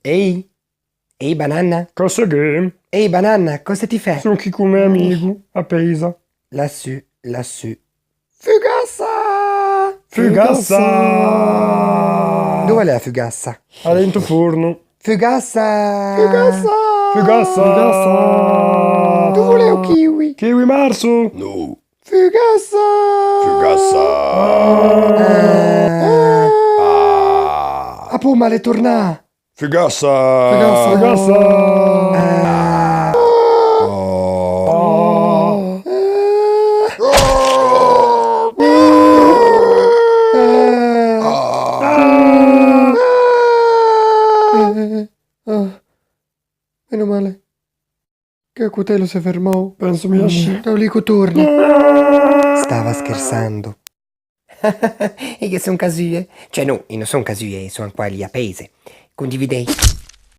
Ehi, ehi banana, Cosa che? ehi banana, cosa ti fai? Sono qui come amico, a Pisa. Lassù, lassù. Fugassa! Fugassa! Dov'è la fugassa? A dentro forno. Fugassa! Fugassa! Fugassa! Fugassa! Tu volevo kiwi? Kiwi marzo! No. Fugassa! Fugassa. A po' male tornà! Fugassa. Fugassa! Meno male che a Cutelo si fermò. Penso mi asci. Taulico torna. Stava scherzando. E che sono casuie? Cioè no, non sono casuie, sono quelli a paese. Condividei.